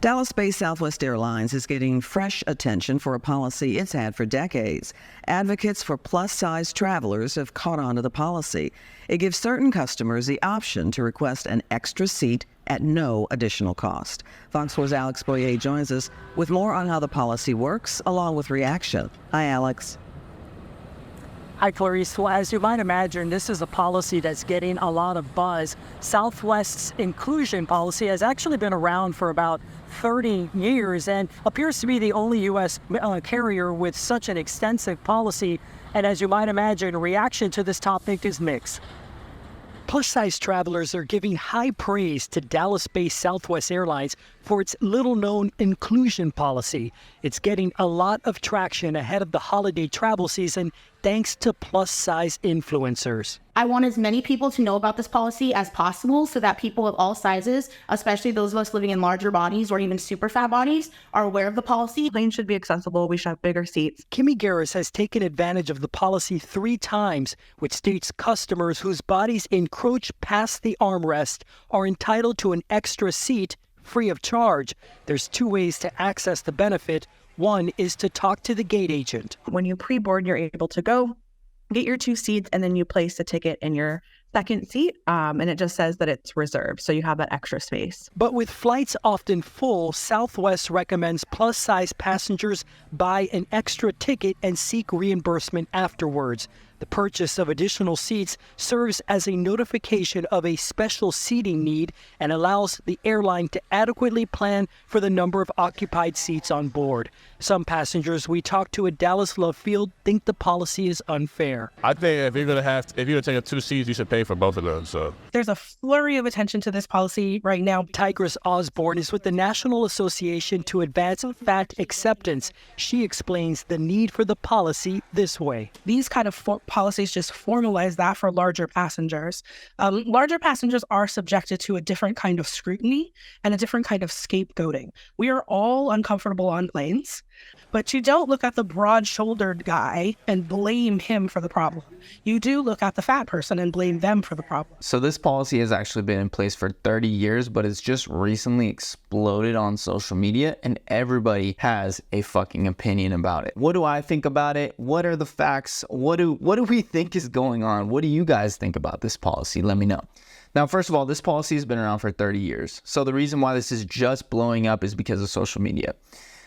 Dallas-based Southwest Airlines is getting fresh attention for a policy it's had for decades. Advocates for plus-size travelers have caught on to the policy. It gives certain customers the option to request an extra seat at no additional cost. Fox 4's Alex Boyer joins us with more on how the policy works, along with reaction. Hi, Alex. Hi, Clarice. Well, as you might imagine, this is a policy that's getting a lot of buzz. Southwest's inclusion policy has actually been around for about 30 years and appears to be the only U.S. carrier with such an extensive policy. And as you might imagine, reaction to this topic is mixed. Plus-size travelers are giving high praise to Dallas-based Southwest Airlines for its little-known inclusion policy. It's getting a lot of traction ahead of the holiday travel season thanks to plus-size influencers. I want as many people to know about this policy as possible so that people of all sizes, especially those of us living in larger bodies or even super fat bodies, are aware of the policy. Planes should be accessible. We should have bigger seats. Kimmy Garris has taken advantage of the policy 3 times, which states customers whose bodies encroach past the armrest are entitled to an extra seat free of charge. There's 2 ways to access the benefit. One is to talk to the gate agent. When you pre-board, you're able to go get your 2 seats, and then you place the ticket in your second seat, and it just says that it's reserved, so you have that extra space. But with flights often full, Southwest recommends plus-size passengers buy an extra ticket and seek reimbursement afterwards. The purchase of additional seats serves as a notification of a special seating need and allows the airline to adequately plan for the number of occupied seats on board. Some passengers we talked to at Dallas Love Field think the policy is unfair. I think if you're gonna take up 2 seats, you should pay for both of those. So there's a flurry of attention to this policy right now. Tigris Osborne is with the National Association to Advance Fat Acceptance. She explains the need for the policy this way. These kind of policies just formalize that for larger passengers. Larger passengers are subjected to a different kind of scrutiny and a different kind of scapegoating. We are all uncomfortable on planes, but you don't look at the broad-shouldered guy and blame him for the problem. You do look at the fat person and blame them for the problem. So this policy has actually been in place for 30 years, but it's just recently exploded on social media, and everybody has a fucking opinion about it. What do I think about it? What are the facts? What do we think is going on? What do you guys think about this policy? Let me know. Now, first of all, this policy has been around for 30 years. So the reason why this is just blowing up is because of social media.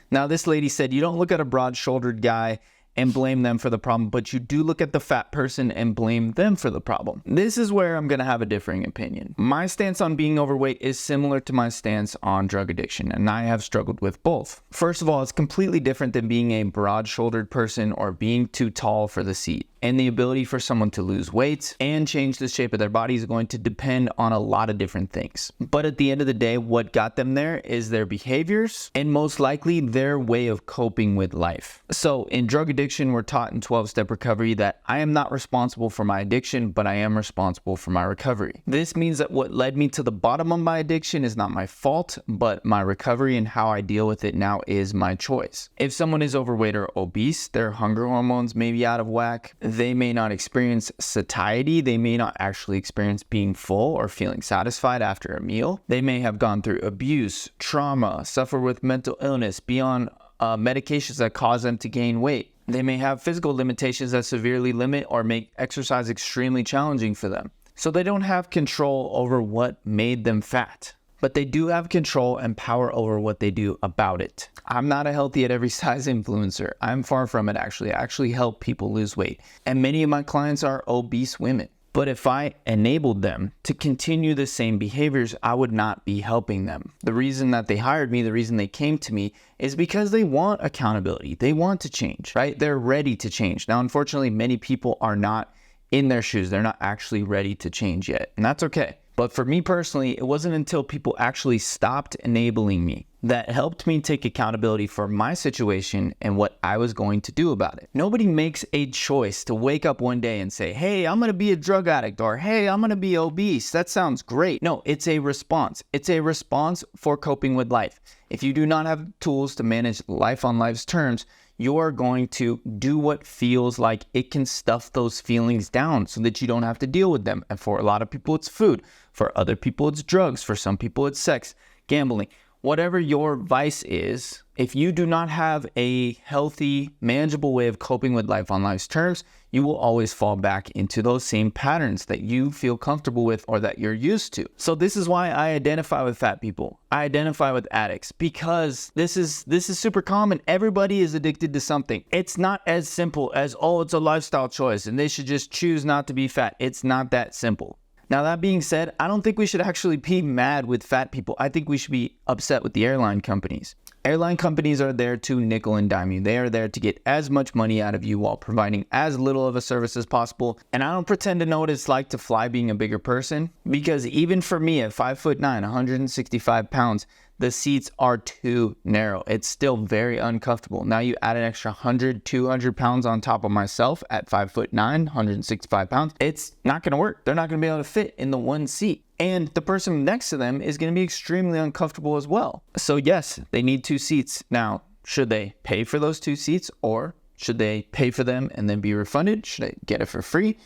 Now, this lady said you don't look at a broad-shouldered guy and blame them for the problem, but you do look at the fat person and blame them for the problem. This is where I'm going to have a differing opinion. My stance on being overweight is similar to my stance on drug addiction, and I have struggled with both. First of all, it's completely different than being a broad-shouldered person or being too tall for the seat. And the ability for someone to lose weight and change the shape of their body is going to depend on a lot of different things. But at the end of the day, what got them there is their behaviors and most likely their way of coping with life. So in drug addiction, we're taught in 12-step recovery that I am not responsible for my addiction, but I am responsible for my recovery. This means that what led me to the bottom of my addiction is not my fault, but my recovery and how I deal with it now is my choice. If someone is overweight or obese, their hunger hormones may be out of whack. They may not experience satiety. They may not actually experience being full or feeling satisfied after a meal. They may have gone through abuse, trauma, suffer with mental illness, be on medications that cause them to gain weight. They may have physical limitations that severely limit or make exercise extremely challenging for them. So they don't have control over what made them fat, but they do have control and power over what they do about it. I'm not a healthy at every size influencer. I'm far from it, actually. I actually help people lose weight. And many of my clients are obese women. But if I enabled them to continue the same behaviors, I would not be helping them. The reason that they hired me, the reason they came to me is because they want accountability. They want to change, right? They're ready to change. Now, unfortunately, many people are not in their shoes. They're not actually ready to change yet, and that's okay. But for me personally, it wasn't until people actually stopped enabling me that helped me take accountability for my situation and what I was going to do about it. Nobody makes a choice to wake up one day and say, hey, I'm going to be a drug addict, or hey, I'm going to be obese. That sounds great. No, it's a response. It's a response for coping with life. If you do not have tools to manage life on life's terms, you are going to do what feels like it can stuff those feelings down so that you don't have to deal with them. And for a lot of people, it's food. For other people, it's drugs. For some people, it's sex, gambling, whatever your vice is, if you do not have a healthy, manageable way of coping with life on life's terms, you will always fall back into those same patterns that you feel comfortable with or that you're used to. So this is why I identify with fat people. I identify with addicts because this is super common. Everybody is addicted to something. It's not as simple as, oh, it's a lifestyle choice and they should just choose not to be fat. It's not that simple. Now, that being said, I don't think we should actually be mad with fat people. I think we should be upset with the airline companies. Airline companies are there to nickel and dime you. They are there to get as much money out of you while providing as little of a service as possible. And I don't pretend to know what it's like to fly being a bigger person, because even for me at 5'9", 165 pounds, the seats are too narrow. It's still very uncomfortable. Now you add an extra 100, 200 pounds on top of myself at 5'9", 165 pounds. It's not gonna work. They're not gonna be able to fit in the one seat. And the person next to them is gonna be extremely uncomfortable as well. So yes, they need 2 seats. Now, should they pay for those 2 seats, or should they pay for them and then be refunded? Should I get it for free?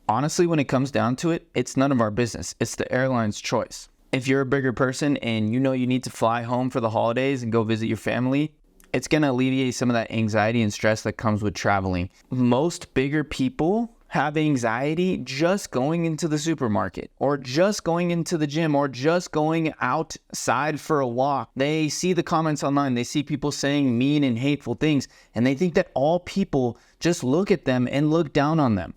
Honestly, when it comes down to it, it's none of our business. It's the airline's choice. If you're a bigger person and you know you need to fly home for the holidays and go visit your family, it's going to alleviate some of that anxiety and stress that comes with traveling. Most bigger people have anxiety just going into the supermarket or just going into the gym or just going outside for a walk. They see the comments online. They see people saying mean and hateful things, and they think that all people just look at them and look down on them.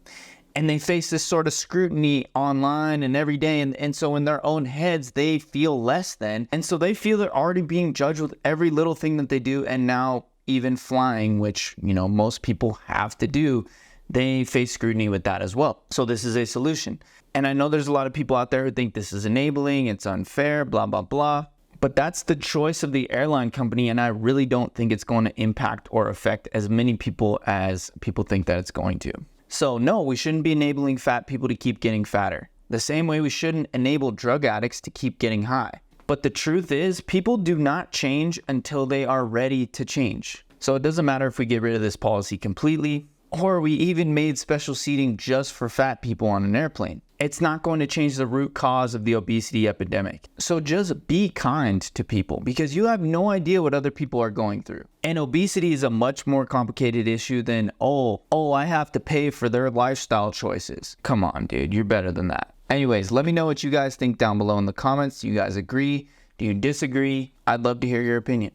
And they face this sort of scrutiny online and every day. And so in their own heads, they feel less than. And so they feel they're already being judged with every little thing that they do. And now even flying, which, you know, most people have to do, they face scrutiny with that as well. So this is a solution. And I know there's a lot of people out there who think this is enabling, it's unfair, blah, blah, blah. But that's the choice of the airline company. And I really don't think it's going to impact or affect as many people as people think that it's going to. So no, we shouldn't be enabling fat people to keep getting fatter. The same way we shouldn't enable drug addicts to keep getting high. But the truth is, people do not change until they are ready to change. So it doesn't matter if we get rid of this policy completely, or we even made special seating just for fat people on an airplane. It's not going to change the root cause of the obesity epidemic. So just be kind to people, because you have no idea what other people are going through. And obesity is a much more complicated issue than, oh, I have to pay for their lifestyle choices. Come on, dude, you're better than that. Anyways, let me know what you guys think down below in the comments. Do you guys agree? Do you disagree? I'd love to hear your opinion.